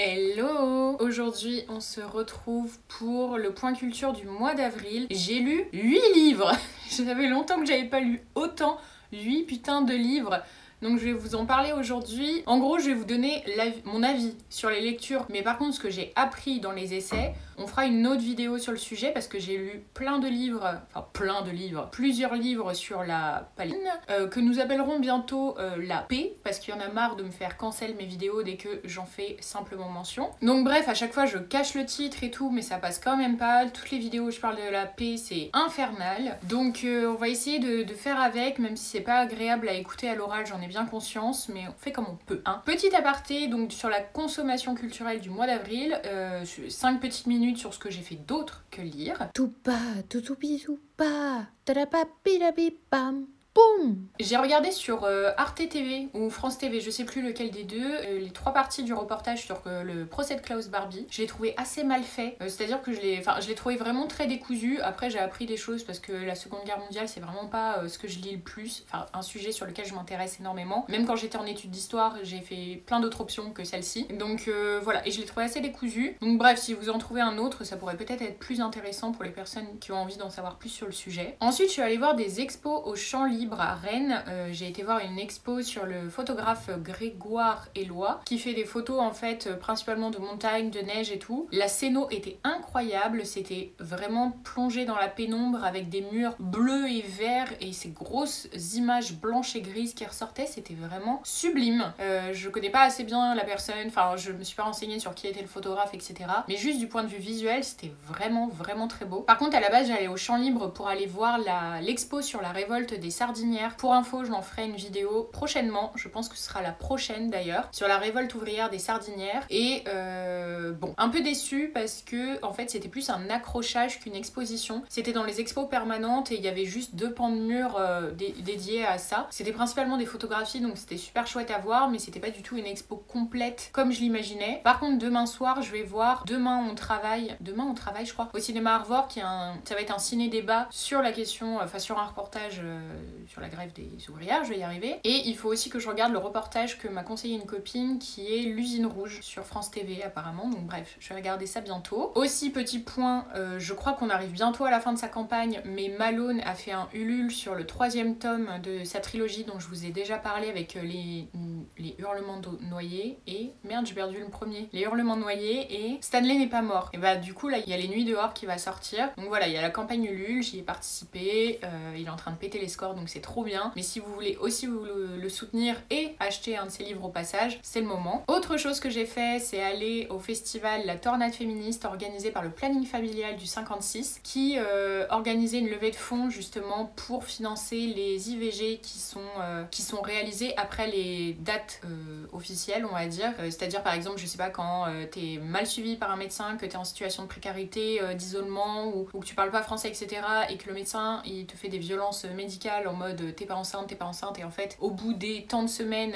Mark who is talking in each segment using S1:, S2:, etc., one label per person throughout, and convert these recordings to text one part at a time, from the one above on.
S1: Hello! Aujourd'hui, on se retrouve pour le point culture du mois d'avril. J'ai lu 8 livres. Ça fait longtemps que j'avais pas lu autant, 8 putains de livres. Donc je vais vous en parler aujourd'hui. En gros, je vais vous donner mon avis sur les lectures. Mais par contre, ce que j'ai appris dans les essais, on fera une autre vidéo sur le sujet parce que j'ai lu plusieurs livres sur la paline, que nous appellerons bientôt la paix, parce qu'il y en a marre de me faire cancel mes vidéos dès que j'en fais simplement mention. Donc bref, à chaque fois je cache le titre et tout, mais ça passe quand même pas. Toutes les vidéos où je parle de la paix, c'est infernal. Donc on va essayer de faire avec, même si c'est pas agréable à écouter à l'oral, j'en ai bien conscience, mais on fait comme on peut. Hein. Petit aparté donc sur la consommation culturelle du mois d'avril, 5 petites minutes sur ce que j'ai fait d'autre que lire.
S2: Toupa, toupa, tarapapirapipam. Boum.
S1: J'ai regardé sur Arte TV ou France TV, je sais plus lequel des deux, les 3 parties du reportage sur le procès de Klaus Barbie. Je l'ai trouvé assez mal fait, c'est-à-dire que je l'ai trouvé vraiment très décousu. Après j'ai appris des choses parce que la Seconde Guerre mondiale c'est vraiment pas ce que je lis le plus, enfin un sujet sur lequel je m'intéresse énormément. Même quand j'étais en études d'histoire, j'ai fait plein d'autres options que celle-ci. Donc voilà, et je l'ai trouvé assez décousu. Donc bref, si vous en trouvez un autre, ça pourrait peut-être être plus intéressant pour les personnes qui ont envie d'en savoir plus sur le sujet. Ensuite, je suis allée voir des expos au Champ Libre à Rennes. J'ai été voir une expo sur le photographe Grégoire Eloi qui fait des photos en fait principalement de montagne, de neige et tout. La scéno était incroyable, c'était vraiment plongé dans la pénombre avec des murs bleus et verts et ces grosses images blanches et grises qui ressortaient, c'était vraiment sublime. Je connais pas assez bien la personne, enfin je me suis pas renseignée sur qui était le photographe, etc. Mais juste du point de vue visuel, c'était vraiment très beau. Par contre à la base j'allais au Champ Libre pour aller voir l'expo sur la révolte des sardinières. Pour info, je m'en ferai une vidéo prochainement, je pense que ce sera la prochaine d'ailleurs, sur la révolte ouvrière des sardinières. Et bon, un peu déçue parce que en fait c'était plus un accrochage qu'une exposition. C'était dans les expos permanentes et il y avait juste 2 pans de mur dédiés à ça. C'était principalement des photographies, donc c'était super chouette à voir, mais c'était pas du tout une expo complète comme je l'imaginais. Par contre demain soir, je vais voir Demain on travaille je crois, au cinéma Arvor, ça va être un ciné-débat sur la question, enfin sur un reportage sur la grève des ouvrières, je vais y arriver. Et il faut aussi que je regarde le reportage que m'a conseillé une copine qui est L'usine rouge sur France TV apparemment, donc bref, je vais regarder ça bientôt. Aussi petit point, je crois qu'on arrive bientôt à la fin de sa campagne, mais Malone a fait un Ulule sur le 3e tome de sa trilogie dont je vous ai déjà parlé avec les hurlements noyés et... Merde, j'ai perdu le premier. Les hurlements noyés et Stanley n'est pas mort. Et bah du coup là, il y a Les Nuits dehors qui va sortir. Donc voilà, il y a la campagne Ulule, j'y ai participé, il est en train de péter les scores donc c'est trop bien. Mais si vous voulez aussi le soutenir et acheter un de ses livres au passage, c'est le moment. Autre chose que j'ai fait, c'est aller au festival La Tornade Féministe organisé par le planning familial du 56 qui organisait une levée de fonds justement pour financer les IVG qui sont réalisées après les dates officielles, on va dire. C'est-à-dire par exemple, je sais pas, quand t'es mal suivi par un médecin, que t'es en situation de précarité, d'isolement ou que tu parles pas français, etc. et que le médecin il te fait des violences médicales en mode t'es pas enceinte et en fait au bout des temps de semaines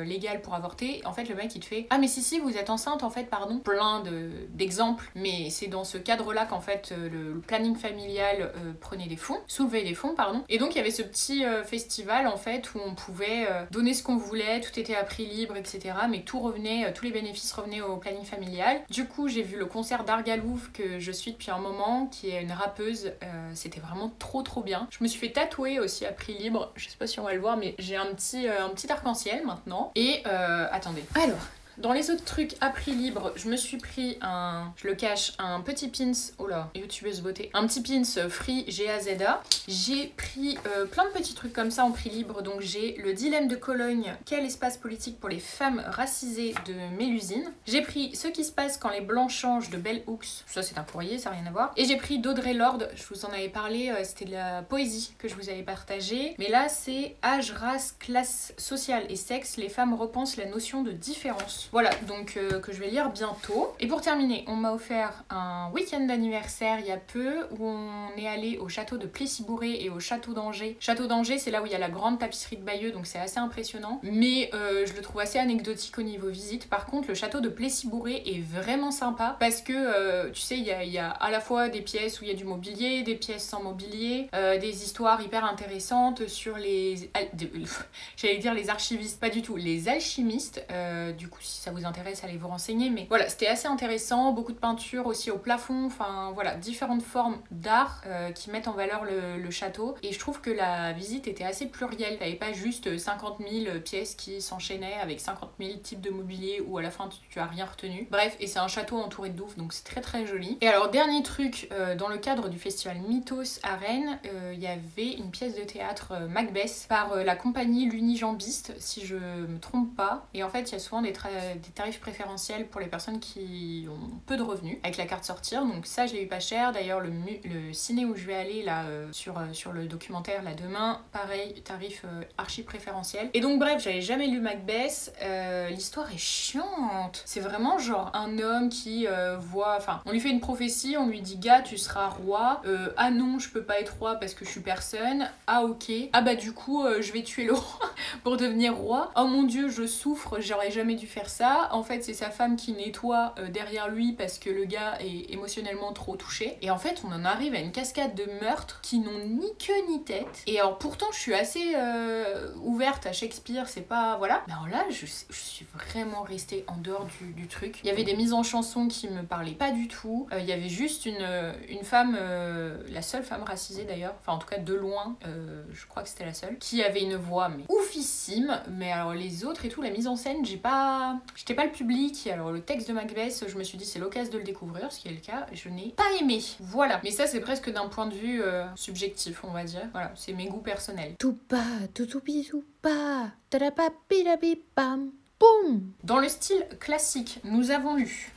S1: légales pour avorter, en fait le mec il te fait ah mais si vous êtes enceinte en fait, pardon, plein d'exemples, mais c'est dans ce cadre là qu'en fait le planning familial prenait des fonds, soulevait des fonds, pardon, et donc il y avait ce petit festival en fait où on pouvait donner ce qu'on voulait, tout était à prix libre, etc. mais tout revenait, tous les bénéfices revenaient au planning familial. Du coup j'ai vu le concert d'Argalouf que je suis depuis un moment, qui est une rappeuse, c'était vraiment trop bien. Je me suis fait tatouer aussi à prix libre, je sais pas si on va le voir mais j'ai un petit arc-en-ciel maintenant. Et attendez, alors dans les autres trucs à prix libre, je me suis pris je le cache, un petit pins, oh là, youtubeuse beauté, un petit pins Free GAZA. J'ai pris plein de petits trucs comme ça en prix libre, donc j'ai le dilemme de Cologne, quel espace politique pour les femmes racisées de Mélusine. J'ai pris Ce qui se passe quand les blancs changent de Bell Hooks, ça c'est un courrier, ça n'a rien à voir. Et j'ai pris d'Audrey Lorde, je vous en avais parlé, c'était de la poésie que je vous avais partagée, mais là c'est Âge, race, classe sociale et sexe, les femmes repensent la notion de différence. Voilà, donc que je vais lire bientôt. Et pour terminer, on m'a offert un week-end d'anniversaire il y a peu où on est allé au château de Plessis-Bourré et au château d'Angers. Château d'Angers, c'est là où il y a la grande tapisserie de Bayeux, donc c'est assez impressionnant. Mais je le trouve assez anecdotique au niveau visite. Par contre, le château de Plessis-Bourré est vraiment sympa parce que, tu sais, il y a à la fois des pièces où il y a du mobilier, des pièces sans mobilier, des histoires hyper intéressantes sur j'allais dire les archivistes, pas du tout, les alchimistes. Du coup, si si ça vous intéresse, allez vous renseigner. Mais voilà, c'était assez intéressant, beaucoup de peinture aussi au plafond, enfin voilà, différentes formes d'art qui mettent en valeur le château. Et je trouve que la visite était assez plurielle, il n'y avait pas juste 50 000 pièces qui s'enchaînaient avec 50 000 types de mobilier où à la fin tu as rien retenu. Bref, et c'est un château entouré de douves, donc c'est très très joli. Et alors dernier truc, dans le cadre du festival Mythos à Rennes, il y avait une pièce de théâtre Macbeth par la compagnie l'Unijambiste, si je me trompe pas. Et en fait, il y a souvent des tarifs préférentiels pour les personnes qui ont peu de revenus avec la carte sortir. Donc ça, je l'ai eu pas cher. D'ailleurs, le ciné où je vais aller là sur le documentaire là demain, pareil, tarif archi préférentiel. Et donc bref, j'avais jamais lu Macbeth. L'histoire est chiante. C'est vraiment genre un homme qui enfin, on lui fait une prophétie, on lui dit gars, tu seras roi. Ah non, je peux pas être roi parce que je suis personne. Ah ok. Ah bah du coup, je vais tuer le roi pour devenir roi. Oh mon dieu, je souffre, j'aurais jamais dû faire ça. En fait, c'est sa femme qui nettoie derrière lui parce que le gars est émotionnellement trop touché. Et en fait, on en arrive à une cascade de meurtres qui n'ont ni queue ni tête. Et alors pourtant, je suis assez ouverte à Shakespeare, c'est pas... Voilà. Mais alors là, je suis vraiment restée en dehors du truc. Il y avait des mises en chanson qui me parlaient pas du tout. Il y avait juste une femme, la seule femme racisée d'ailleurs, enfin en tout cas de loin, je crois que c'était la seule, qui avait une voix mais oufissime. Mais alors les autres et tout, la mise en scène, j'étais pas le public. Alors le texte de Macbeth, je me suis dit c'est l'occasion de le découvrir, ce qui est le cas. Je n'ai pas aimé. Voilà. Mais ça c'est presque d'un point de vue subjectif, on va dire. Voilà, c'est mes goûts personnels.
S2: Toupa, toutoupi-toupa, tarapapirapipam, boum.
S1: Dans le style classique, nous avons lu...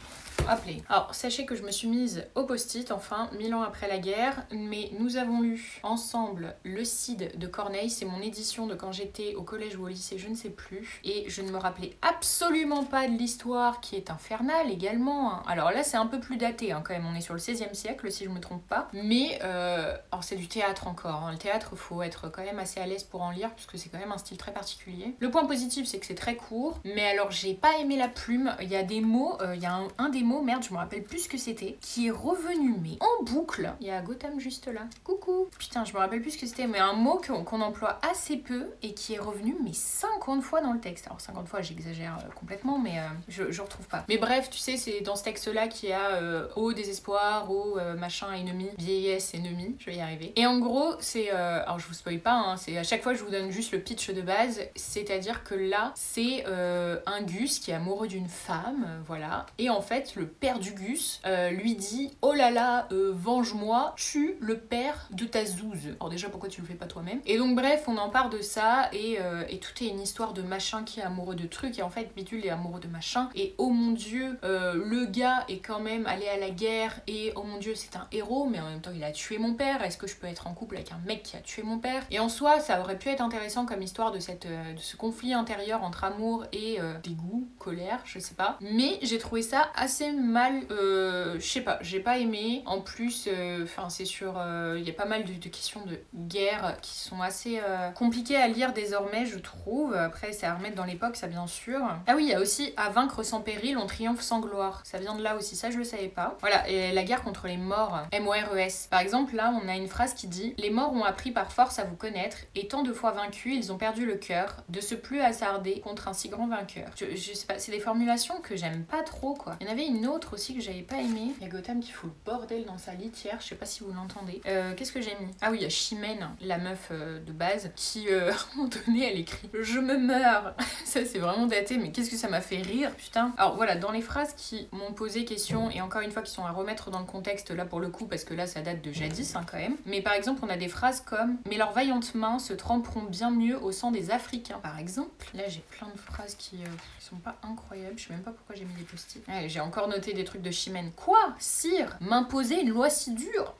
S1: Appelé. Alors, sachez que je me suis mise au post-it, enfin, 1000 ans après la guerre, mais nous avons lu ensemble Le Cid de Corneille, c'est mon édition de quand j'étais au collège ou au lycée, je ne sais plus, et je ne me rappelais absolument pas de l'histoire qui est infernale également. Hein. Alors là, c'est un peu plus daté, hein, quand même, on est sur le 16e siècle, si je me trompe pas, mais, alors c'est du théâtre encore, hein. Le théâtre, faut être quand même assez à l'aise pour en lire, puisque c'est quand même un style très particulier. Le point positif, c'est que c'est très court, mais alors j'ai pas aimé la plume, il y a des mots, il y a un des mots, merde, je me rappelle plus ce que c'était, qui est revenu mais en boucle. Il y a Gotham juste là. Coucou. Putain, je me rappelle plus ce que c'était, mais un mot qu'on emploie assez peu et qui est revenu mais 50 fois dans le texte. Alors 50 fois, j'exagère complètement, mais je retrouve pas. Mais bref, tu sais, c'est dans ce texte-là qu'il y a au désespoir, au machin ennemi, vieillesse ennemi. Je vais y arriver. Et en gros, c'est alors je vous spoil pas, hein, c'est à chaque fois je vous donne juste le pitch de base, c'est-à-dire que là, c'est un Gus qui est amoureux d'une femme, voilà. Et en fait, le père du Gus lui dit oh là là, venge-moi, tue le père de ta zouze. Alors déjà, pourquoi tu le fais pas toi-même? Et donc bref, on en part de ça et tout est une histoire de machin qui est amoureux de trucs et en fait Bidule est amoureux de machin et oh mon dieu, le gars est quand même allé à la guerre et oh mon dieu c'est un héros mais en même temps il a tué mon père, est-ce que je peux être en couple avec un mec qui a tué mon père? Et en soi ça aurait pu être intéressant comme histoire de ce conflit intérieur entre amour et dégoût, colère, je sais pas, mais j'ai trouvé ça assez mal, je sais pas, j'ai pas aimé. En plus, enfin c'est sur, il y a pas mal de questions de guerre qui sont assez compliquées à lire désormais, je trouve. Après, c'est à remettre dans l'époque, ça bien sûr. Ah oui, il y a aussi à vaincre sans péril, on triomphe sans gloire. Ça vient de là aussi, ça je le savais pas. Voilà, et la guerre contre les morts, M-O-R-E-S. Par exemple, là, on a une phrase qui dit: les morts ont appris par force à vous connaître, et tant de fois vaincus, ils ont perdu le cœur de se plus hasarder contre un si grand vainqueur. Je sais pas, c'est des formulations que j'aime pas trop, quoi. Il y en avait une autre aussi que j'avais pas aimé. Il y a Gotham qui fout le bordel dans sa litière, je sais pas si vous l'entendez. Qu'est-ce que j'ai mis? Ah oui, il y a Chimène, la meuf de base, qui à un moment donné elle écrit je me meurs. Ça c'est vraiment daté, mais qu'est-ce que ça m'a fait rire, putain. Alors voilà, dans les phrases qui m'ont posé question, et encore une fois qui sont à remettre dans le contexte là pour le coup, parce que là ça date de jadis hein, quand même. Mais par exemple, on a des phrases comme mais leurs vaillantes mains se tremperont bien mieux au sang des Africains, par exemple. Là j'ai plein de phrases qui sont pas incroyables, je sais même pas pourquoi j'ai mis des post-it. Ouais, j'ai encore noté des trucs de Chimène. Quoi, sire, m'imposer une loi si dure?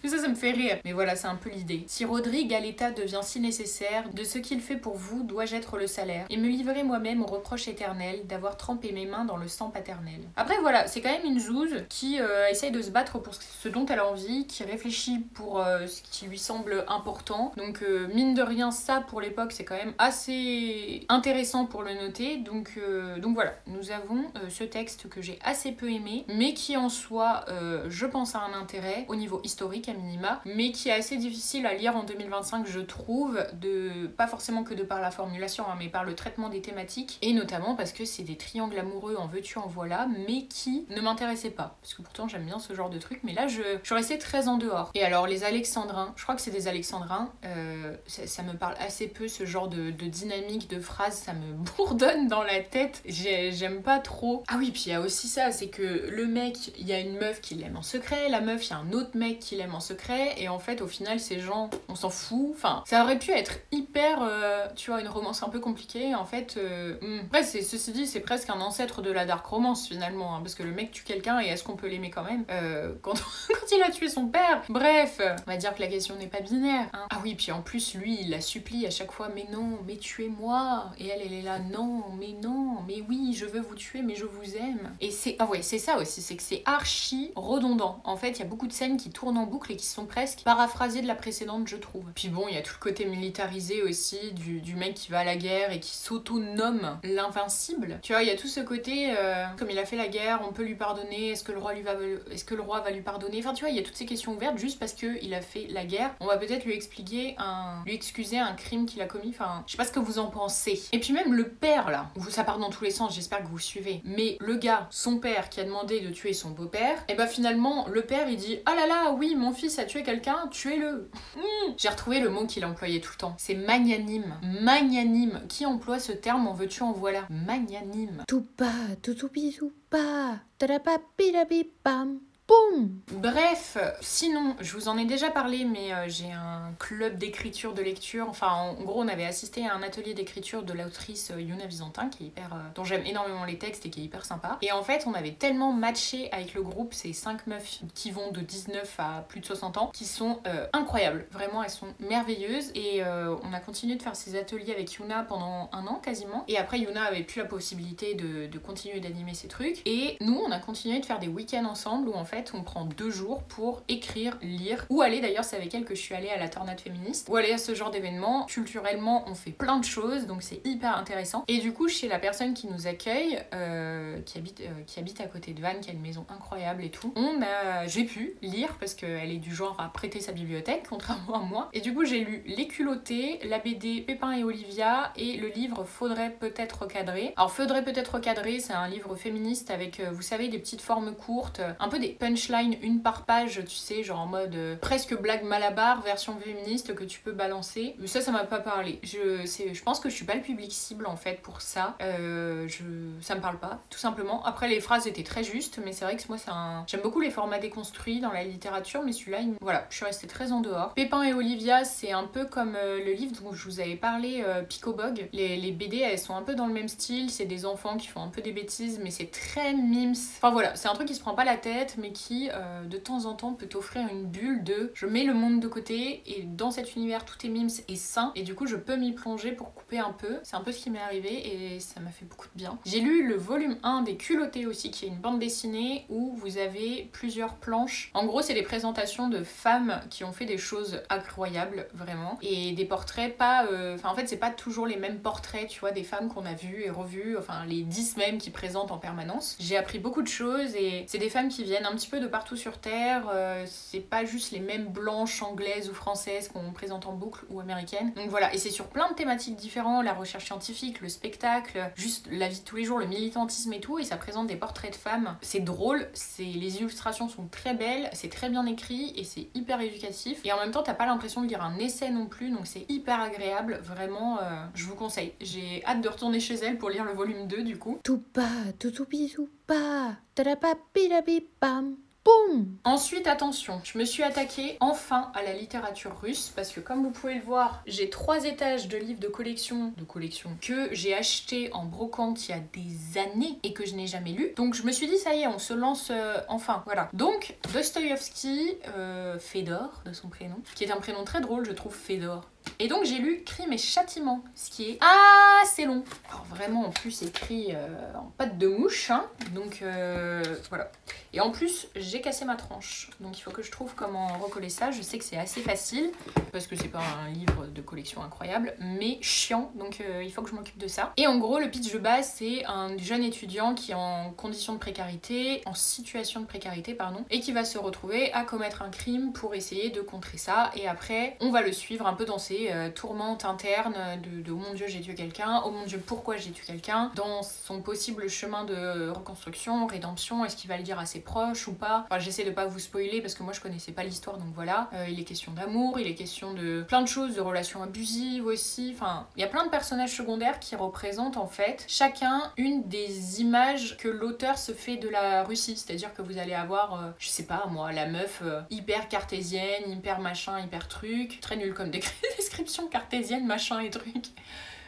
S1: Mais ça me fait rire. Mais voilà, c'est un peu l'idée. Si Rodrigue à l'état devient si nécessaire, de ce qu'il fait pour vous, dois-je être le salaire, et me livrer moi-même au reproche éternel d'avoir trempé mes mains dans le sang paternel. Après voilà, c'est quand même une zouze qui essaye de se battre pour ce dont elle a envie, qui réfléchit pour ce qui lui semble important. Donc mine de rien, ça pour l'époque, c'est quand même assez intéressant pour le noter. Donc voilà, nous avons ce texte que j'ai assez peu aimé, mais qui en soi, je pense, a un intérêt au niveau historique. historique à minima, mais qui est assez difficile à lire en 2025, je trouve, pas forcément que de par la formulation, hein, mais par le traitement des thématiques, et notamment parce que c'est des triangles amoureux en veux-tu en voilà, mais qui ne m'intéressaient pas, parce que pourtant j'aime bien ce genre de truc, mais là je suis restée très en dehors. Et alors les alexandrins, je crois que c'est des alexandrins, ça me parle assez peu, ce genre de dynamique de phrase, ça me bourdonne dans la tête, j'aime pas trop. Ah oui, puis il y a aussi ça, c'est que le mec, il y a une meuf qui l'aime en secret, la meuf, il y a un autre mec qui l'aime en secret, et en fait au final ces gens, on s'en fout, enfin ça aurait pu être hyper, tu vois, une romance un peu compliquée, en fait, après ceci dit, c'est presque un ancêtre de la dark romance finalement, hein, parce que le mec tue quelqu'un et est-ce qu'on peut l'aimer quand même quand il a tué son père. Bref, on va dire que la question n'est pas binaire, hein. Ah oui, puis en plus lui il la supplie à chaque fois, mais non, mais tuez-moi, et elle est là, non, mais oui, je veux vous tuer, mais je vous aime. Et c'est, ah ouais, c'est ça aussi, c'est que c'est archi redondant. En fait, il y a beaucoup de scènes qui tournent en boucle et qui sont presque paraphrasées de la précédente, je trouve. Puis bon, il y a tout le côté militarisé aussi du mec qui va à la guerre et qui s'auto-nomme l'invincible. Tu vois, il y a tout ce côté, comme il a fait la guerre, on peut lui pardonner, est-ce que le roi va lui pardonner? Enfin, tu vois, il y a toutes ces questions ouvertes juste parce qu'il a fait la guerre. On va peut-être lui excuser un crime qu'il a commis. Enfin, je sais pas ce que vous en pensez. Et puis même le père là, ça part dans tous les sens, j'espère que vous suivez. Mais le gars, son père qui a demandé de tuer son beau-père, et bah finalement le père il dit ah là là, oui, mon fils a tué quelqu'un, tuez-le. J'ai retrouvé le mot qu'il employait tout le temps. C'est magnanime. Magnanime. Qui emploie ce terme en veux-tu en voilà? Magnanime.
S2: Toupa, toutoupi, toupa, tarapapirapipam. Boum!
S1: Bref, sinon, je vous en ai déjà parlé, mais j'ai un club d'écriture, de lecture. Enfin, en gros, on avait assisté à un atelier d'écriture de l'autrice Yuna Visantin, qui est hyper, dont j'aime énormément les textes et qui est hyper sympa. Et en fait, on avait tellement matché avec le groupe, ces 5 meufs qui vont de 19 à plus de 60 ans, qui sont incroyables. Vraiment, elles sont merveilleuses. Et on a continué de faire ces ateliers avec Yuna pendant 1 an quasiment. Et après, Yuna avait plus la possibilité de continuer d'animer ses trucs. Et nous, on a continué de faire des week-ends ensemble où en fait, on prend 2 jours pour écrire, lire, ou aller, d'ailleurs c'est avec elle que je suis allée à la tornade féministe, ou aller à ce genre d'événement. Culturellement, on fait plein de choses, donc c'est hyper intéressant. Et du coup, chez la personne qui nous accueille, qui habite à côté de Vannes, qui a une maison incroyable et tout, j'ai pu lire, parce qu'elle est du genre à prêter sa bibliothèque, contrairement à moi. Et du coup, j'ai lu Les Culottés, la BD Pépin et Olivia, et le livre Faudrait peut-être recadrer. Alors, Faudrait peut-être recadrer, c'est un livre féministe avec, vous savez, des petites formes courtes, un peu des punchline une par page, tu sais, genre en mode presque blague malabar, version féministe que tu peux balancer. Mais ça m'a pas parlé. Je pense que je suis pas le public cible en fait pour ça. Ça me parle pas, tout simplement. Après, les phrases étaient très justes, mais c'est vrai que moi, j'aime beaucoup les formats déconstruits dans la littérature, mais celui-là, voilà, je suis restée très en dehors. Pépin et Olivia, c'est un peu comme le livre dont je vous avais parlé, Picobog. Les BD, elles sont un peu dans le même style, c'est des enfants qui font un peu des bêtises, mais c'est très mimes. Enfin voilà, c'est un truc qui se prend pas la tête, mais qui de temps en temps peut t'offrir une bulle de je mets le monde de côté et dans cet univers tout est mimes et sain et du coup je peux m'y plonger pour couper un peu. C'est un peu ce qui m'est arrivé et ça m'a fait beaucoup de bien. J'ai lu le volume 1 des Culottés aussi, qui est une bande dessinée où vous avez plusieurs planches. En gros, c'est des présentations de femmes qui ont fait des choses incroyables, vraiment, et des portraits pas... en fait, c'est pas toujours les mêmes portraits, tu vois, des femmes qu'on a vues et revues, enfin les 10 mêmes qui présentent en permanence. J'ai appris beaucoup de choses et c'est des femmes qui viennent un petit peu de partout sur Terre, c'est pas juste les mêmes blanches anglaises ou françaises qu'on présente en boucle ou américaines. Donc voilà, et c'est sur plein de thématiques différentes, la recherche scientifique, le spectacle, juste la vie de tous les jours, le militantisme et tout, et ça présente des portraits de femmes. C'est drôle, les illustrations sont très belles, c'est très bien écrit et c'est hyper éducatif. Et en même temps, t'as pas l'impression de lire un essai non plus, donc c'est hyper agréable, vraiment, je vous conseille. J'ai hâte de retourner chez elle pour lire le volume 2 du coup.
S2: Toupa, toutoupi, toupa, tarapapirapipam. Boum!
S1: Ensuite, attention, je me suis attaquée enfin à la littérature russe parce que comme vous pouvez le voir, j'ai 3 étages de livres de collection que j'ai acheté en brocante il y a des années et que je n'ai jamais lu. Donc je me suis dit ça y est, on se lance enfin, voilà. Donc Dostoïevski, Fédor de son prénom, qui est un prénom très drôle, je trouve, Fédor. Et donc j'ai lu Crime et Châtiment, ce qui est assez long. Alors vraiment en plus écrit en pâte de mouche, hein. Donc voilà. Et en plus j'ai cassé ma tranche, donc il faut que je trouve comment recoller ça. Je sais que c'est assez facile, parce que c'est pas un livre de collection incroyable, mais chiant, donc il faut que je m'occupe de ça. Et en gros le pitch de base c'est un jeune étudiant qui est en condition de précarité, en situation de précarité pardon, et qui va se retrouver à commettre un crime pour essayer de contrer ça. Et après on va le suivre un peu dans ses tourmentes internes de oh mon dieu j'ai tué quelqu'un, oh mon dieu pourquoi j'ai tué quelqu'un, dans son possible chemin de reconstruction, rédemption, est-ce qu'il va le dire à ses proches ou pas. Enfin j'essaie de pas vous spoiler parce que moi je connaissais pas l'histoire donc voilà. Il est question d'amour, il est question de plein de choses, de relations abusives aussi, enfin il y a plein de personnages secondaires qui représentent en fait chacun une des images que l'auteur se fait de la Russie, c'est-à-dire que vous allez avoir je sais pas moi la meuf hyper cartésienne, hyper machin, hyper truc, très nul comme description cartésienne machin et truc.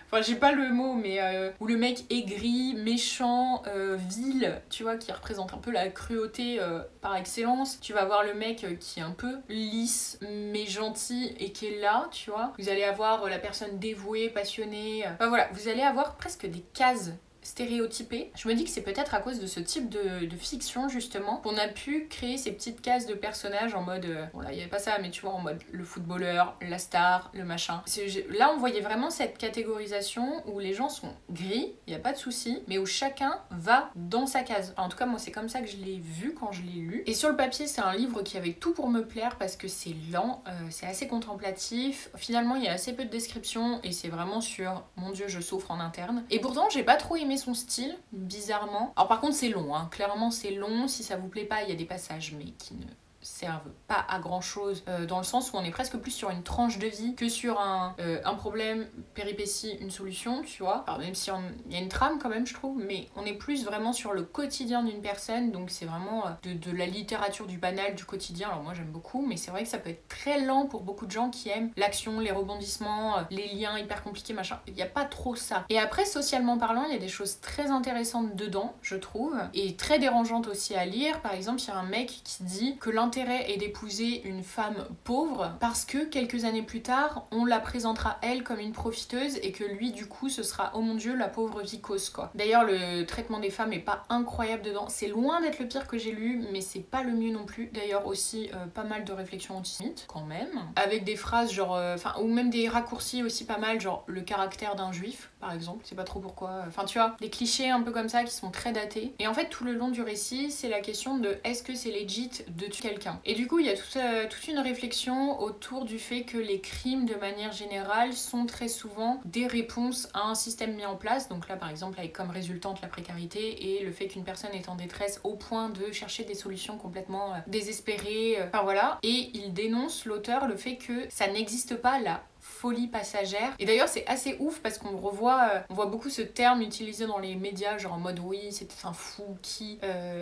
S1: Enfin, j'ai pas le mot, mais où le mec aigri, méchant, vil, tu vois, qui représente un peu la cruauté par excellence. Tu vas voir le mec qui est un peu lisse, mais gentil et qui est là, tu vois. Vous allez avoir la personne dévouée, passionnée. Enfin voilà, vous allez avoir presque des cases stéréotypé. Je me dis que c'est peut-être à cause de ce type de fiction justement qu'on a pu créer ces petites cases de personnages en mode bon là il y avait pas ça mais tu vois en mode le footballeur, la star, le machin. Là on voyait vraiment cette catégorisation où les gens sont gris, il y a pas de souci, mais où chacun va dans sa case. Enfin, en tout cas moi c'est comme ça que je l'ai vu quand je l'ai lu. Et sur le papier c'est un livre qui avait tout pour me plaire parce que c'est lent, c'est assez contemplatif. Finalement il y a assez peu de descriptions et c'est vraiment sur mon dieu je souffre en interne. Et pourtant j'ai pas trop aimé son style, bizarrement. Alors par contre c'est long, hein. Clairement c'est long, si ça vous plaît pas, il y a des passages mais qui ne servent pas à grand chose dans le sens où on est presque plus sur une tranche de vie que sur un problème, péripétie, une solution, tu vois. Alors même si il y a une trame quand même je trouve, mais on est plus vraiment sur le quotidien d'une personne, donc c'est vraiment de la littérature du banal, du quotidien. Alors moi j'aime beaucoup, mais c'est vrai que ça peut être très lent pour beaucoup de gens qui aiment l'action, les rebondissements, les liens hyper compliqués, machin. Il n'y a pas trop ça. Et après socialement parlant, il y a des choses très intéressantes dedans, je trouve, et très dérangeantes aussi à lire. Par exemple, il y a un mec qui dit que l'intérêt est d'épouser une femme pauvre parce que quelques années plus tard on la présentera elle comme une profiteuse et que lui du coup ce sera oh mon dieu la pauvre vicose quoi. D'ailleurs le traitement des femmes est pas incroyable dedans, c'est loin d'être le pire que j'ai lu mais c'est pas le mieux non plus. D'ailleurs aussi pas mal de réflexions antisémites quand même, avec des phrases genre ou même des raccourcis aussi pas mal, genre le caractère d'un juif par exemple, c'est pas trop pourquoi, enfin tu vois, des clichés un peu comme ça qui sont très datés. Et en fait tout le long du récit c'est la question de est-ce que c'est legit de tuer quelqu'un. Et du coup il y a toute une réflexion autour du fait que les crimes de manière générale sont très souvent des réponses à un système mis en place, donc là par exemple avec comme résultante la précarité et le fait qu'une personne est en détresse au point de chercher des solutions complètement désespérées, enfin voilà. Et il dénonce l'auteur le fait que ça n'existe pas là folie passagère. Et d'ailleurs c'est assez ouf parce qu'on revoit, on voit beaucoup ce terme utilisé dans les médias, genre en mode oui c'était un fou qui,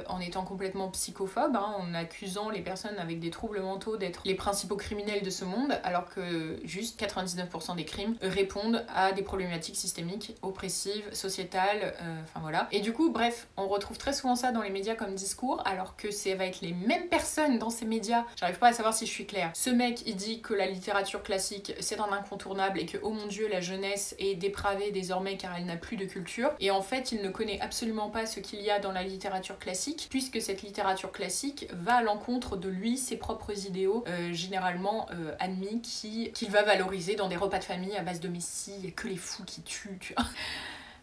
S1: en étant complètement psychophobe, hein, en accusant les personnes avec des troubles mentaux d'être les principaux criminels de ce monde, alors que juste 99% des crimes répondent à des problématiques systémiques, oppressives, sociétales, enfin voilà. Et du coup bref, on retrouve très souvent ça dans les médias comme discours, alors que ça va être les mêmes personnes dans ces médias. J'arrive pas à savoir si je suis claire. Ce mec il dit que la littérature classique c'est un incontournable et que oh mon dieu la jeunesse est dépravée désormais car elle n'a plus de culture, et en fait il ne connaît absolument pas ce qu'il y a dans la littérature classique puisque cette littérature classique va à l'encontre de lui, ses propres idéaux généralement admis qu'il va valoriser dans des repas de famille à base de messie, il y a que les fous qui tuent, tu vois.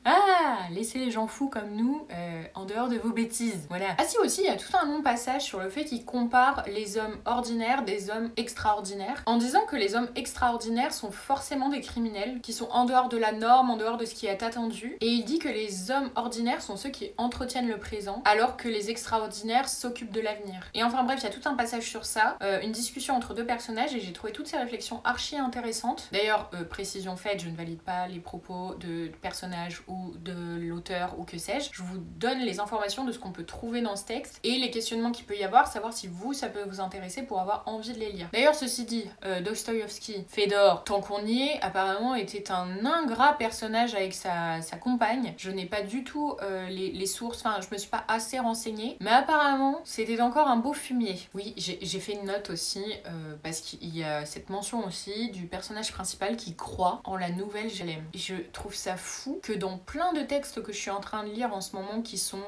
S1: Ah, laissez les gens fous comme nous en dehors de vos bêtises. Voilà. Ah si aussi, il y a tout un long passage sur le fait qu'il compare les hommes ordinaires des hommes extraordinaires, en disant que les hommes extraordinaires sont forcément des criminels, qui sont en dehors de la norme, en dehors de ce qui est attendu. Et il dit que les hommes ordinaires sont ceux qui entretiennent le présent, alors que les extraordinaires s'occupent de l'avenir. Et enfin bref, il y a tout un passage sur ça, une discussion entre deux personnages, et j'ai trouvé toutes ces réflexions archi intéressantes. D'ailleurs, précision faite, je ne valide pas les propos de personnages ou de l'auteur ou que sais-je. Je vous donne les informations de ce qu'on peut trouver dans ce texte et les questionnements qu'il peut y avoir, savoir si vous, ça peut vous intéresser pour avoir envie de les lire. D'ailleurs, ceci dit, Dostoïevski, Fédor, tant qu'on y est, apparemment était un ingrat personnage avec sa compagne. Je n'ai pas du tout les sources, enfin je me suis pas assez renseignée, mais apparemment c'était encore un beau fumier. Oui, j'ai fait une note aussi, parce qu'il y a cette mention aussi du personnage principal qui croit en la nouvelle Jérusalem. Et je trouve ça fou que dans plein de textes que je suis en train de lire en ce moment qui sont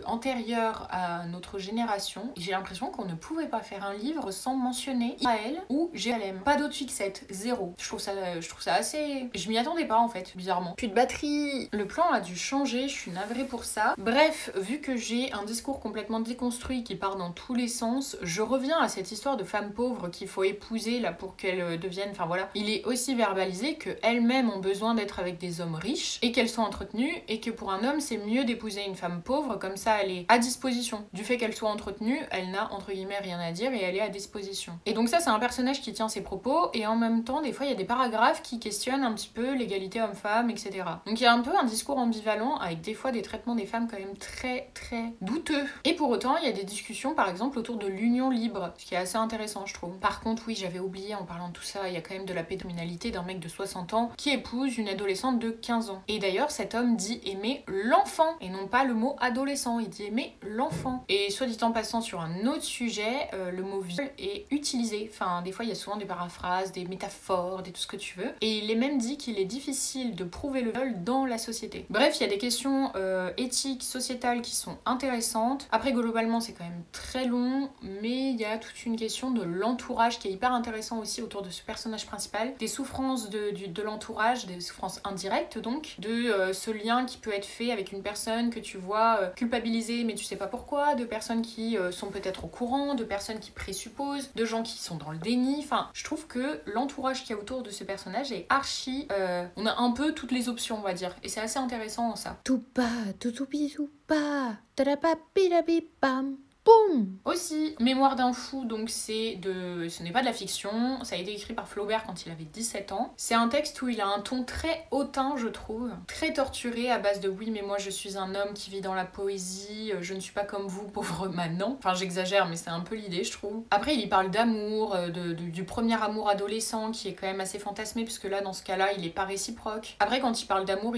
S1: antérieurs à notre génération, j'ai l'impression qu'on ne pouvait pas faire un livre sans mentionner Israël ou Jérusalem. Pas d'autre fixette, zéro. Je trouve ça assez... Je m'y attendais pas en fait, bizarrement. Plus de batterie. Le plan a dû changer, je suis navrée pour ça. Bref, vu que j'ai un discours complètement déconstruit qui part dans tous les sens, je reviens à cette histoire de femme pauvre qu'il faut épouser là pour qu'elle devienne... Enfin voilà, il est aussi verbalisé qu'elles-mêmes ont besoin d'être avec des hommes riches et qu'elles sont entretenues et que pour un homme c'est mieux d'épouser une femme pauvre, comme ça elle est à disposition. Du fait qu'elle soit entretenue, elle n'a entre guillemets rien à dire et elle est à disposition. Et donc ça c'est un personnage qui tient ses propos et en même temps des fois il y a des paragraphes qui questionnent un petit peu l'égalité homme-femme, etc. Donc il y a un peu un discours ambivalent avec des fois des traitements des femmes quand même très très douteux. Et pour autant il y a des discussions par exemple autour de l'union libre, ce qui est assez intéressant je trouve. Par contre oui, j'avais oublié en parlant de tout ça, il y a quand même de la pédominalité d'un mec de 60 ans qui épouse une adolescente de 15 ans. Et d'ailleurs cet homme dit aimer l'enfant et non pas le mot adolescent, il dit aimer l'enfant. Et soit dit en passant sur un autre sujet, le mot viol est utilisé, enfin des fois il y a souvent des paraphrases, des métaphores, tout ce que tu veux, et il est même dit qu'il est difficile de prouver le viol dans la société. Bref, il y a des questions éthiques, sociétales qui sont intéressantes. Après globalement c'est quand même très long, mais il y a toute une question de l'entourage qui est hyper intéressant aussi autour de ce personnage principal, des souffrances de l'entourage, des souffrances indirectes donc, de ce lien qui peut être fait avec une personne que tu vois culpabilisée mais tu sais pas pourquoi, de personnes qui sont peut-être au courant, de personnes qui présupposent, de gens qui sont dans le déni, enfin je trouve que l'entourage qu'il y a autour de ce personnage est archi... on a un peu toutes les options on va dire, et c'est assez intéressant en ça.
S2: Tupa, tutupi, tupa, tarapapirapipam. Boum!
S1: Aussi, Mémoire d'un fou, donc ce n'est pas de la fiction, ça a été écrit par Flaubert quand il avait 17 ans. C'est un texte où il a un ton très hautain, je trouve, très torturé à base de oui mais moi je suis un homme qui vit dans la poésie, je ne suis pas comme vous pauvre manant. Enfin j'exagère mais c'est un peu l'idée je trouve. Après il y parle d'amour, du premier amour adolescent qui est quand même assez fantasmé puisque là dans ce cas-là il est pas réciproque. Après quand il parle d'amour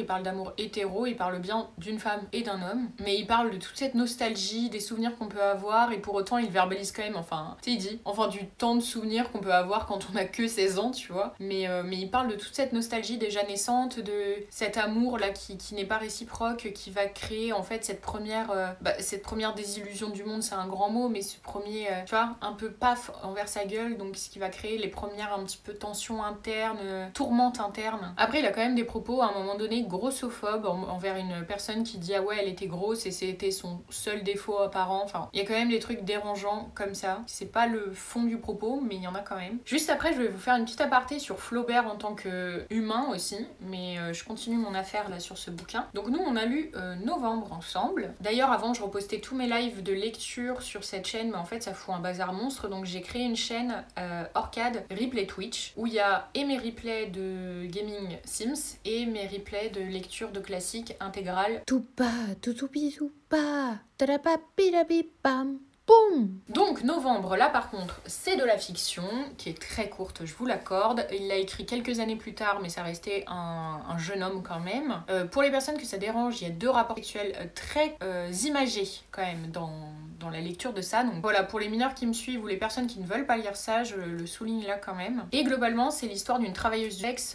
S1: hétéro, il parle bien d'une femme et d'un homme, mais il parle de toute cette nostalgie, des souvenirs qu'on peut avoir, et pour autant il verbalise quand même, enfin tu sais il dit enfin du temps de souvenirs qu'on peut avoir quand on a que 16 ans tu vois, mais il parle de toute cette nostalgie déjà naissante, de cet amour là qui n'est pas réciproque, qui va créer en fait cette première désillusion du monde, c'est un grand mot, mais ce premier tu vois un peu paf envers sa gueule, donc ce qui va créer les premières un petit peu tensions internes, tourmentes internes. Après il a quand même des propos à un moment donné grossophobes envers une personne qui dit ah ouais elle était grosse et c'était son seul défaut apparent, enfin il y a quand même des trucs dérangeants comme ça. C'est pas le fond du propos, mais il y en a quand même. Juste après, je vais vous faire une petite aparté sur Flaubert en tant qu'humain aussi, mais je continue mon affaire là sur ce bouquin. Donc nous, on a lu Novembre ensemble. D'ailleurs, avant, je repostais tous mes lives de lecture sur cette chaîne, mais en fait, ça fout un bazar monstre, donc j'ai créé une chaîne Orcade Replay Twitch, où il y a et mes replays de gaming Sims, et mes replays de lecture de classiques intégrales.
S2: Tupa, tutupi, tupa, tarapapirapipam. Boum!
S1: Donc Novembre, là par contre, c'est de la fiction, qui est très courte, je vous l'accorde. Il l'a écrit quelques années plus tard, mais ça restait un jeune homme quand même. Pour les personnes que ça dérange, il y a 2 rapports sexuels très imagés quand même dans la lecture de ça. Donc voilà, pour les mineurs qui me suivent ou les personnes qui ne veulent pas lire ça, je le souligne là quand même. Et globalement, c'est l'histoire d'une travailleuse du sexe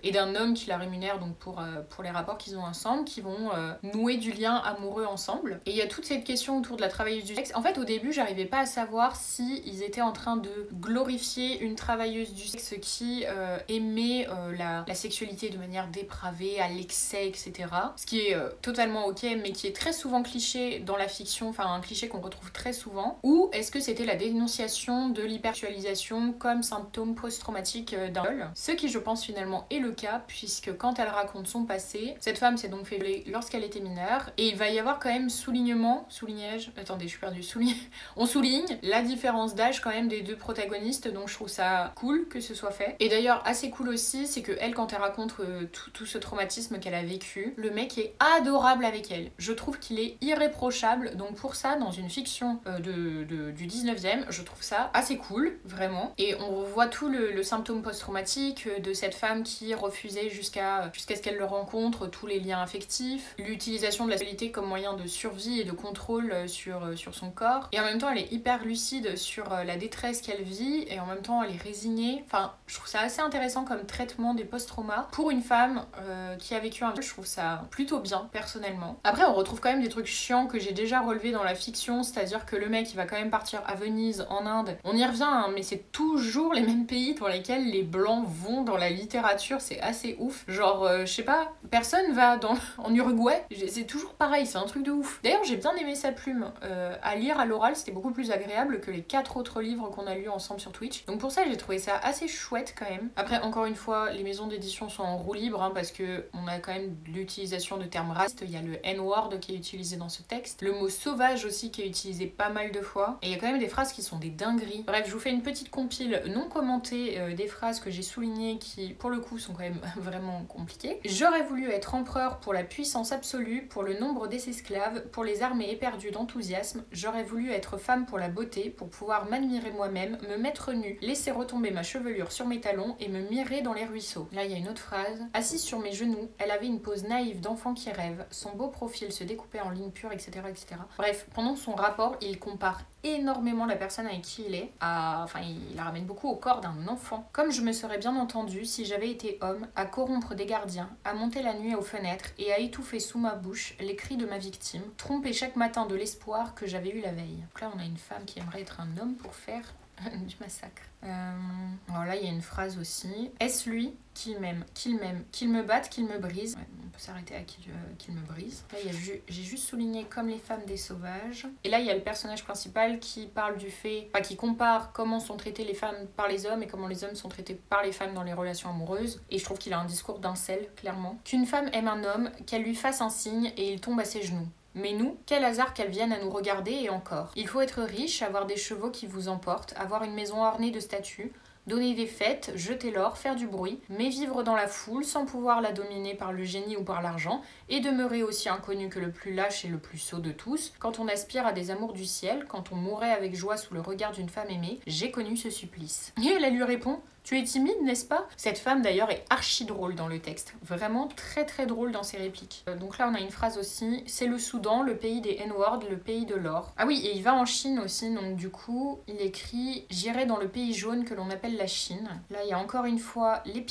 S1: et d'un homme qui la rémunère donc pour les rapports qu'ils ont ensemble, qui vont nouer du lien amoureux ensemble. Et il y a toute cette question autour de la travailleuse du sexe. En fait, au début, j'arrivais pas à savoir si ils étaient en train de glorifier une travailleuse du sexe qui aimait la sexualité de manière dépravée, à l'excès, etc. Ce qui est totalement ok, mais qui est très souvent cliché dans la fiction, enfin un cliché qu'on retrouve très souvent. Ou est-ce que c'était la dénonciation de l'hypersexualisation comme symptôme post-traumatique d'un viol? Ce qui, je pense, finalement est le cas, puisque quand elle raconte son passé, cette femme s'est donc fait violer lorsqu'elle était mineure, et il va y avoir quand même soulignage, attendez, je suis perdue, on souligne la différence d'âge quand même des deux protagonistes, donc je trouve ça cool que ce soit fait. Et d'ailleurs assez cool aussi, c'est que elle, quand elle raconte tout ce traumatisme qu'elle a vécu, le mec est adorable avec elle. Je trouve qu'il est irréprochable, donc pour ça, dans une fiction du 19e, je trouve ça assez cool, vraiment. Et on voit tout le symptôme post-traumatique de cette femme qui refusait jusqu'à ce qu'elle le rencontre, tous les liens affectifs, l'utilisation de la sexualité comme moyen de survie et de contrôle sur son corps. Et en même temps, elle est hyper lucide sur la détresse qu'elle vit, et en même temps, elle est résignée. Enfin, je trouve ça assez intéressant comme traitement des post-traumas. Pour une femme qui a vécu un viol, je trouve ça plutôt bien, personnellement. Après, on retrouve quand même des trucs chiants que j'ai déjà relevés dans la fiction, c'est-à-dire que le mec, il va quand même partir à Venise, en Inde. On y revient, hein, mais c'est toujours les mêmes pays dans lesquels les blancs vont dans la littérature, c'est assez ouf. Genre, je sais pas, personne va en Uruguay, c'est toujours pareil, c'est un truc de ouf. D'ailleurs, j'ai bien aimé sa plume. À lire à l'oral, c'était beaucoup plus agréable que les 4 autres livres qu'on a lus ensemble sur Twitch. Donc pour ça, j'ai trouvé ça assez chouette quand même. Après, encore une fois, les maisons d'édition sont en roue libre, hein, parce que on a quand même l'utilisation de termes racistes. Il y a le N-word qui est utilisé dans ce texte, le mot sauvage aussi qui est utilisé pas mal de fois, et il y a quand même des phrases qui sont des dingueries. Bref, je vous fais une petite compile non commentée des phrases que j'ai soulignées qui, pour le coup, sont quand même vraiment compliquées. J'aurais voulu être empereur pour la puissance absolue, pour le nombre des esclaves, pour les armées éperdues d'enthousiasme. J'aurais voulu être femme pour la beauté, pour pouvoir m'admirer moi-même, me mettre nue, laisser retomber ma chevelure sur mes talons et me mirer dans les ruisseaux. Là, il y a une autre phrase. Assise sur mes genoux, elle avait une pose naïve d'enfant qui rêve, son beau profil se découpait en lignes pures, etc., etc. Bref, pendant son rapport, il compare énormément la personne avec qui il est enfin, il la ramène beaucoup au corps d'un enfant. Comme je me serais bien entendue si j'avais été homme, à corrompre des gardiens, à monter la nuit aux fenêtres et à étouffer sous ma bouche les cris de ma victime, tromper chaque matin de l'espoir que j'avais eu la veille. Donc là, on a une femme qui aimerait être un homme pour faire du massacre. Alors là, il y a une phrase aussi. Est-ce lui qu'il m'aime, qu'il me batte, qu'il me brise? Ouais, on peut s'arrêter à qu'il me brise. Là, j'ai juste souligné comme les femmes des sauvages. Et là, il y a le personnage principal qui parle du fait, enfin, qui compare comment sont traitées les femmes par les hommes et comment les hommes sont traités par les femmes dans les relations amoureuses. Et je trouve qu'il a un discours d'incel, clairement. Qu'une femme aime un homme, qu'elle lui fasse un signe et il tombe à ses genoux. Mais nous, quel hasard qu'elles viennent à nous regarder et encore. Il faut être riche, avoir des chevaux qui vous emportent, avoir une maison ornée de statues, donner des fêtes, jeter l'or, faire du bruit, mais vivre dans la foule sans pouvoir la dominer par le génie ou par l'argent, et demeurer aussi inconnu que le plus lâche et le plus sot de tous. Quand on aspire à des amours du ciel, quand on mourrait avec joie sous le regard d'une femme aimée, j'ai connu ce supplice. Et elle lui répond: tu es timide, n'est-ce pas? Cette femme d'ailleurs est archi drôle dans le texte, vraiment très très drôle dans ses répliques. Donc là on a une phrase aussi, c'est le Soudan, le pays des N-words, le pays de l'or. Ah oui, et il va en Chine aussi, donc du coup il écrit: j'irai dans le pays jaune que l'on appelle la Chine. Là il y a encore une fois la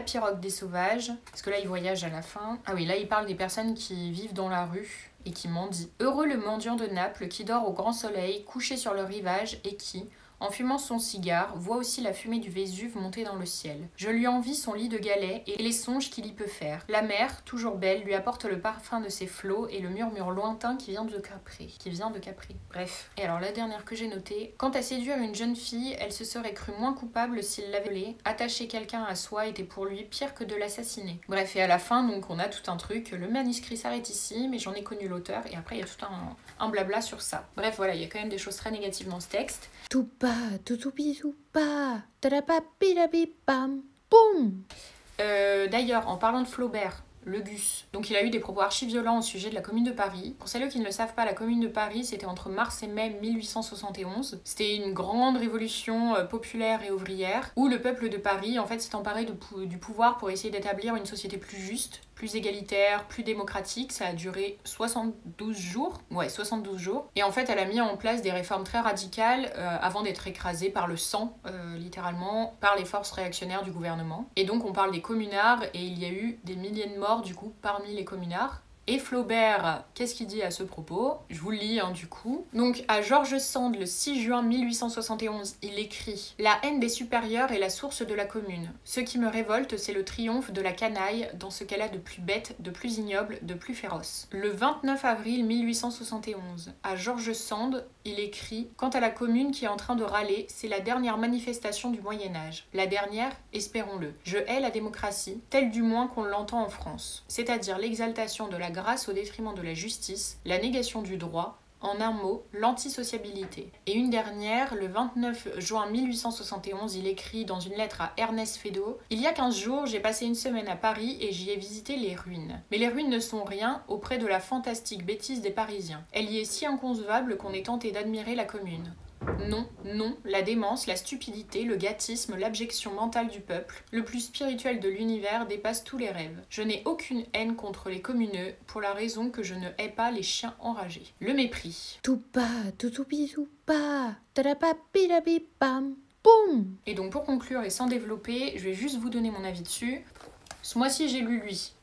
S1: pirogue des sauvages, parce que là il voyage à la fin. Ah oui, là il parle des personnes qui vivent dans la rue et qui mendient. Heureux le mendiant de Naples qui dort au grand soleil, couché sur le rivage et qui, en fumant son cigare, voit aussi la fumée du Vésuve monter dans le ciel. Je lui envie son lit de galets et les songes qu'il y peut faire. La mer, toujours belle, lui apporte le parfum de ses flots et le murmure lointain qui vient de Capri. Bref. Et alors la dernière que j'ai notée. Quant à séduire une jeune fille, elle se serait crue moins coupable s'il l'avait violée. Attacher quelqu'un à soi était pour lui pire que de l'assassiner. Bref, et à la fin, donc on a tout un truc. Le manuscrit s'arrête ici, mais j'en ai connu l'auteur et après il y a tout un blabla sur ça. Bref, voilà, il y a quand même des choses très négatives dans ce texte.
S2: Toupa, toutoupitoupa, tarapapirapipam, boum.
S1: D'ailleurs, en parlant de Flaubert, le Gus. Donc il a eu des propos archi-violents au sujet de la Commune de Paris. Pour celles qui ne le savent pas, la Commune de Paris, c'était entre mars et mai 1871. C'était une grande révolution populaire et ouvrière, où le peuple de Paris, en fait, s'est emparé du pouvoir pour essayer d'établir une société plus juste, plus égalitaire, plus démocratique. Ça a duré 72 jours. Ouais, 72 jours. Et en fait, elle a mis en place des réformes très radicales avant d'être écrasée par le sang, littéralement, par les forces réactionnaires du gouvernement. Et donc, on parle des communards et il y a eu des milliers de morts, du coup, parmi les communards. Et Flaubert, qu'est-ce qu'il dit à ce propos? Je vous le lis, du coup. Donc, à George Sand, le 6 juin 1871, il écrit « La haine des supérieurs est la source de la commune. Ce qui me révolte, c'est le triomphe de la canaille dans ce qu'elle a de plus bête, de plus ignoble, de plus féroce. » Le 29 avril 1871, à George Sand, il écrit « Quant à la commune qui est en train de râler, c'est la dernière manifestation du Moyen-Âge. La dernière, espérons-le. Je hais la démocratie, telle du moins qu'on l'entend en France. C'est-à-dire l'exaltation de la grâce au détriment de la justice, la négation du droit, En un mot, l'antisociabilité. Et une dernière, le 29 juin 1871, il écrit dans une lettre à Ernest Feydeau: « Il y a 15 jours, j'ai passé une semaine à Paris et j'y ai visité les ruines. Mais les ruines ne sont rien auprès de la fantastique bêtise des Parisiens. Elle y est si inconcevable qu'on est tenté d'admirer la commune. Non, non, la démence, la stupidité, le gâtisme, l'abjection mentale du peuple, le plus spirituel de l'univers dépasse tous les rêves. Je n'ai aucune haine contre les communeux, pour la raison que je ne hais pas les chiens enragés. Le mépris.
S2: Toupa, toupa, tarapapirapipam, boum.
S1: Et donc pour conclure et sans développer, je vais juste vous donner mon avis dessus. Ce mois-ci, j'ai lu lui.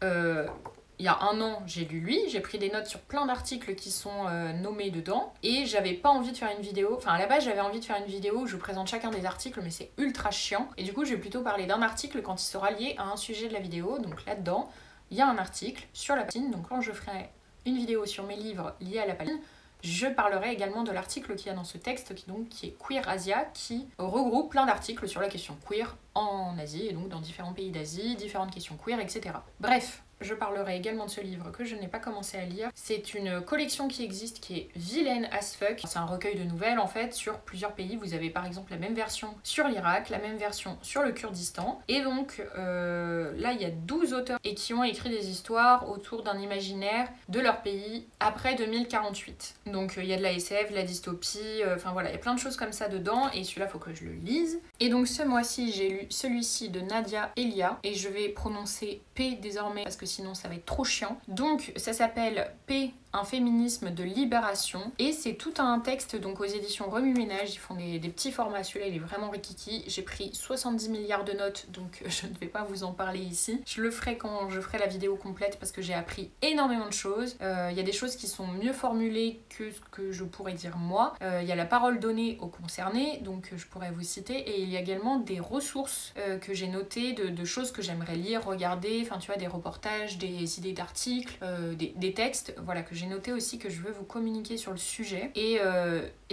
S1: Il y a un an, j'ai lu lui, j'ai pris des notes sur plein d'articles qui sont nommés dedans, et j'avais pas envie de faire une vidéo, enfin à la base j'avais envie de faire une vidéo où je vous présente chacun des articles, mais c'est ultra chiant, et du coup je vais plutôt parler d'un article quand il sera lié à un sujet de la vidéo. Donc là-dedans, il y a un article sur la palatine, donc quand je ferai une vidéo sur mes livres liés à la palatine, je parlerai également de l'article qu'il y a dans ce texte qui est Queer Asia, qui regroupe plein d'articles sur la question queer en Asie, et donc dans différents pays d'Asie, différentes questions queer, etc. Bref, je parlerai également de ce livre que je n'ai pas commencé à lire. C'est une collection qui existe qui est vilaine as fuck. C'est un recueil de nouvelles en fait sur plusieurs pays. Vous avez par exemple la même version sur l'Irak, la même version sur le Kurdistan. Et donc là il y a 12 auteurs et qui ont écrit des histoires autour d'un imaginaire de leur pays après 2048. Donc il y a de la SF, de la dystopie, enfin voilà, il y a plein de choses comme ça dedans et celui-là faut que je le lise. Et donc ce mois-ci j'ai lu celui-ci de Nadia Elia et je vais prononcer P désormais parce que sinon ça va être trop chiant. Donc ça s'appelle P, un féminisme de libération, et c'est tout un texte donc aux éditions Remue Ménage. Ils font des petits formats, celui-là il est vraiment rikiki. J'ai pris 70 milliards de notes donc je ne vais pas vous en parler ici. Je le ferai quand je ferai la vidéo complète parce que j'ai appris énormément de choses. Il y a des choses qui sont mieux formulées que ce que je pourrais dire moi. Il y a la parole donnée aux concernés, donc je pourrais vous citer, et il y a également des ressources que j'ai notées de choses que j'aimerais lire, regarder, enfin tu vois, des reportages, des idées d'articles, des textes, voilà, que j'ai noté aussi, que je veux vous communiquer sur le sujet. Et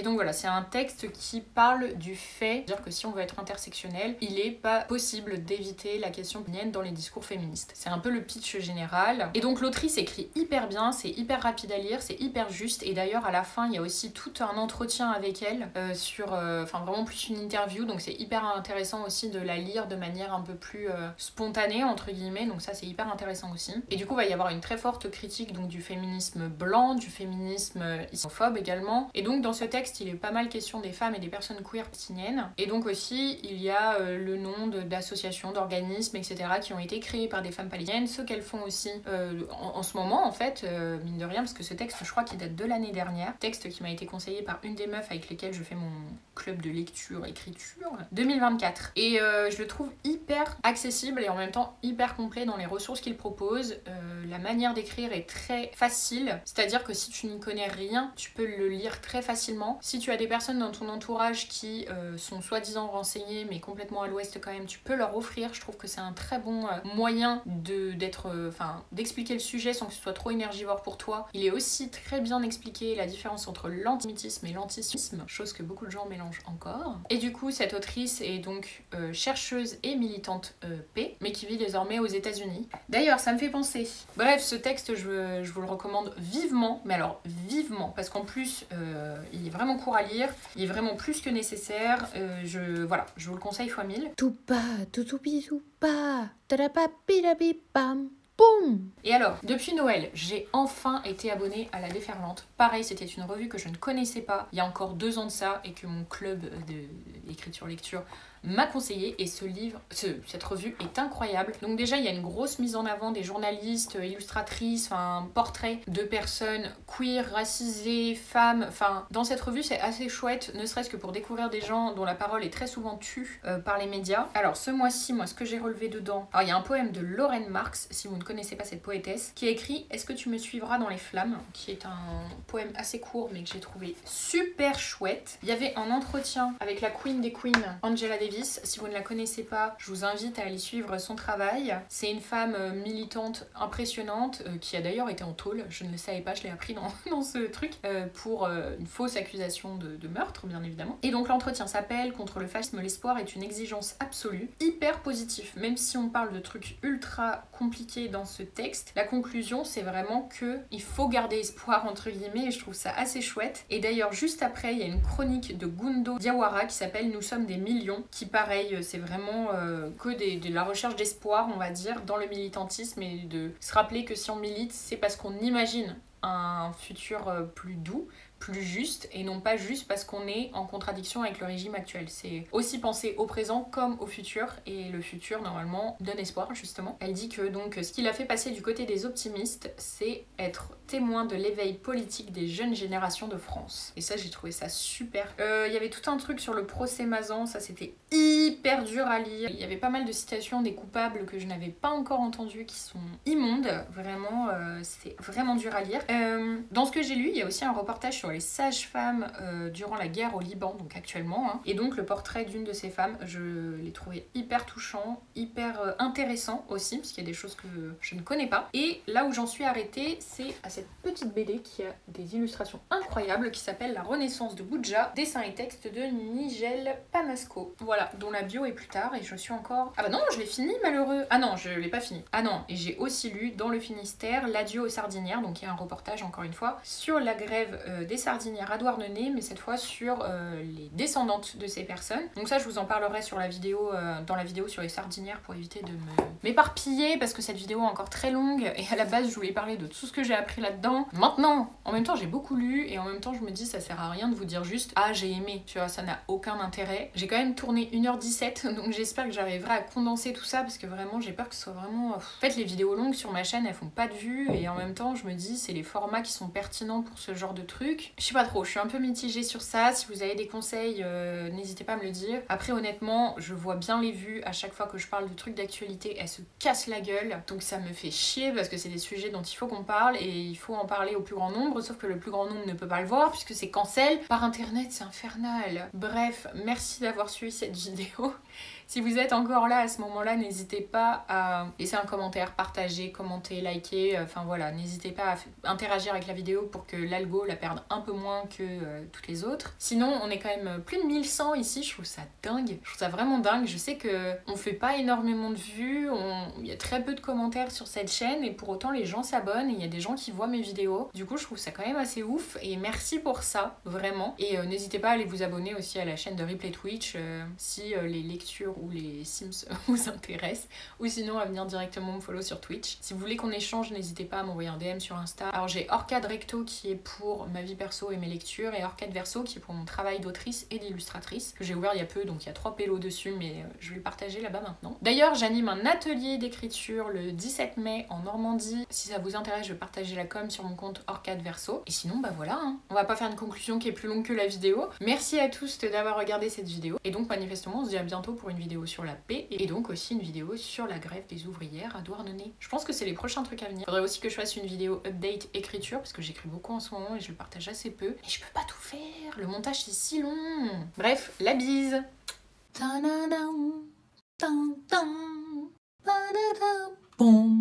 S1: donc voilà, c'est un texte qui parle du fait, dire que si on veut être intersectionnel, il est pas possible d'éviter la question féminine dans les discours féministes. C'est un peu le pitch général. Et donc l'autrice écrit hyper bien, c'est hyper rapide à lire, c'est hyper juste, et d'ailleurs à la fin il y a aussi tout un entretien avec elle sur, enfin vraiment plus une interview, donc c'est hyper intéressant aussi de la lire de manière un peu plus spontanée entre guillemets, donc ça c'est hyper intéressant aussi. Et du coup il va y avoir une très forte critique donc du féminisme blanc, du féminisme islamophobe également, et donc dans ce texte il est pas mal question des femmes et des personnes queer palestiniennes, et donc aussi il y a le nom d'associations, d'organismes, etc. qui ont été créés par des femmes palestiniennes, ce qu'elles font aussi en ce moment en fait, mine de rien, parce que ce texte je crois qu'il date de l'année dernière, texte qui m'a été conseillé par une des meufs avec lesquelles je fais mon club de lecture, écriture, 2024. Et je le trouve hyper accessible et en même temps hyper complet dans les ressources qu'il propose. La manière d'écrire est très facile, c'est-à-dire que si tu n'y connais rien, tu peux le lire très facilement. Si tu as des personnes dans ton entourage qui sont soi-disant renseignées mais complètement à l'ouest quand même, tu peux leur offrir. Je trouve que c'est un très bon moyen d'expliquer le sujet sans que ce soit trop énergivore pour toi. Il est aussi très bien expliqué la différence entre l'antisémitisme et l'antisionisme, chose que beaucoup de gens mélangent encore. Et du coup, cette autrice est donc chercheuse et militante P, mais qui vit désormais aux États-Unis. D'ailleurs, ça me fait penser. Bref, ce texte, je vous le recommande vivement, mais alors vivement, parce qu'en plus, il est vraiment court à lire, il est vraiment plus que nécessaire. Voilà, je vous le conseille fois 1000.
S2: Toupa, toupa, tarapapirapipam, boum.
S1: Et alors, depuis Noël, j'ai enfin été abonnée à La Déferlante. Pareil, c'était une revue que je ne connaissais pas il y a encore 2 ans de ça et que mon club d'écriture-lecture m'a conseillé, et cette revue est incroyable. Donc déjà il y a une grosse mise en avant des journalistes, illustratrices, enfin portraits de personnes queer, racisées, femmes, enfin dans cette revue c'est assez chouette, ne serait-ce que pour découvrir des gens dont la parole est très souvent tue par les médias. Alors ce mois-ci, moi ce que j'ai relevé dedans, alors il y a un poème de Lorraine Marx, si vous ne connaissez pas cette poétesse, qui a écrit Est-ce que tu me suivras dans les flammes, qui est un poème assez court mais que j'ai trouvé super chouette. Il y avait un entretien avec la queer queen des queens, Angela Davis. Si vous ne la connaissez pas, je vous invite à aller suivre son travail. C'est une femme militante impressionnante qui a d'ailleurs été en tôle, je ne le savais pas, je l'ai appris dans ce truc, pour une fausse accusation de meurtre, bien évidemment. Et donc l'entretien s'appelle Contre le fascisme, l'espoir est une exigence absolue. Hyper positif, même si on parle de trucs ultra compliqués dans ce texte, la conclusion c'est vraiment que il faut garder espoir entre guillemets et je trouve ça assez chouette. Et d'ailleurs juste après il y a une chronique de Gundo Diawara qui s'appelle Nous sommes des millions, qui pareil c'est vraiment que de la recherche d'espoir on va dire dans le militantisme et de se rappeler que si on milite c'est parce qu'on imagine un futur plus doux, plus juste et non pas juste parce qu'on est en contradiction avec le régime actuel. C'est aussi penser au présent comme au futur et le futur normalement donne espoir justement. Elle dit que donc ce qui l'a fait passer du côté des optimistes c'est être témoin de l'éveil politique des jeunes générations de France. Et ça j'ai trouvé ça super. Il y avait tout un truc sur le procès Mazan, ça c'était hyper dur à lire. Il y avait pas mal de citations des coupables que je n'avais pas encore entendues qui sont immondes, vraiment c'est vraiment dur à lire. Dans ce que j'ai lu il y a aussi un reportage sur les sages-femmes durant la guerre au Liban, donc actuellement. Hein. Et donc le portrait d'une de ces femmes, je l'ai trouvé hyper touchant, hyper intéressant aussi, parce qu'il y a des choses que je ne connais pas. Et là où j'en suis arrêtée, c'est à cette petite BD qui a des illustrations incroyables, qui s'appelle La Renaissance de Boudja, dessin et texte de Nigel Panasco. Voilà, dont la bio est plus tard, et je suis encore... Ah bah non, je l'ai fini, malheureux. Ah non, je l'ai pas fini. Ah non, et j'ai aussi lu dans le Finistère L'adieu aux sardinières, donc il y a un reportage encore une fois, sur la grève des sardinières à Douarnenez, mais cette fois sur les descendantes de ces personnes. Donc ça je vous en parlerai sur la vidéo, dans la vidéo sur les sardinières pour éviter de m'éparpiller parce que cette vidéo est encore très longue et à la base je voulais parler de tout ce que j'ai appris là-dedans. Maintenant, en même temps j'ai beaucoup lu et en même temps je me dis ça sert à rien de vous dire juste ah j'ai aimé, tu vois, ça n'a aucun intérêt. J'ai quand même tourné 1h17 donc j'espère que j'arriverai à condenser tout ça parce que vraiment j'ai peur que ce soit vraiment... En fait les vidéos longues sur ma chaîne elles font pas de vues et en même temps je me dis c'est les formats qui sont pertinents pour ce genre de truc. Je sais pas trop, je suis un peu mitigée sur ça. Si vous avez des conseils, n'hésitez pas à me le dire. Après, honnêtement, je vois bien les vues à chaque fois que je parle de trucs d'actualité, elles se cassent la gueule. Donc ça me fait chier parce que c'est des sujets dont il faut qu'on parle et il faut en parler au plus grand nombre. Sauf que le plus grand nombre ne peut pas le voir puisque c'est cancel. Par internet, c'est infernal. Bref, merci d'avoir suivi cette vidéo. Si vous êtes encore là à ce moment-là, n'hésitez pas à laisser un commentaire, partager, commenter, liker, enfin voilà, n'hésitez pas à interagir avec la vidéo pour que l'algo la perde un peu moins que toutes les autres. Sinon, on est quand même plus de 1100 ici, je trouve ça dingue, je trouve ça vraiment dingue. Je sais que on fait pas énormément de vues, il y a très peu de commentaires sur cette chaîne et pour autant les gens s'abonnent et il y a des gens qui voient mes vidéos. Du coup, je trouve ça quand même assez ouf et merci pour ça, vraiment. Et n'hésitez pas à aller vous abonner aussi à la chaîne de Replay Twitch si les lectures ou les Sims vous intéressent, ou sinon à venir directement me follow sur Twitch. Si vous voulez qu'on échange, n'hésitez pas à m'envoyer un DM sur Insta. Alors j'ai Orcade Recto qui est pour ma vie perso et mes lectures, et Orcade Verso qui est pour mon travail d'autrice et d'illustratrice, que j'ai ouvert il y a peu, donc il y a 3 pélos dessus, mais je vais le partager là-bas maintenant. D'ailleurs, j'anime un atelier d'écriture le 17 mai en Normandie. Si ça vous intéresse, je vais partager la com sur mon compte Orcade Verso. Et sinon, bah voilà, hein. On va pas faire une conclusion qui est plus longue que la vidéo. Merci à tous d'avoir regardé cette vidéo, et donc manifestement, on se dit à bientôt pour une vidéo sur la paix et donc aussi une vidéo sur la grève des ouvrières à Douarnenez. Je pense que c'est les prochains trucs à venir. Il faudrait aussi que je fasse une vidéo update écriture parce que j'écris beaucoup en ce moment et je le partage assez peu. Et je peux pas tout faire, le montage c'est si long. Bref, la bise. Bon,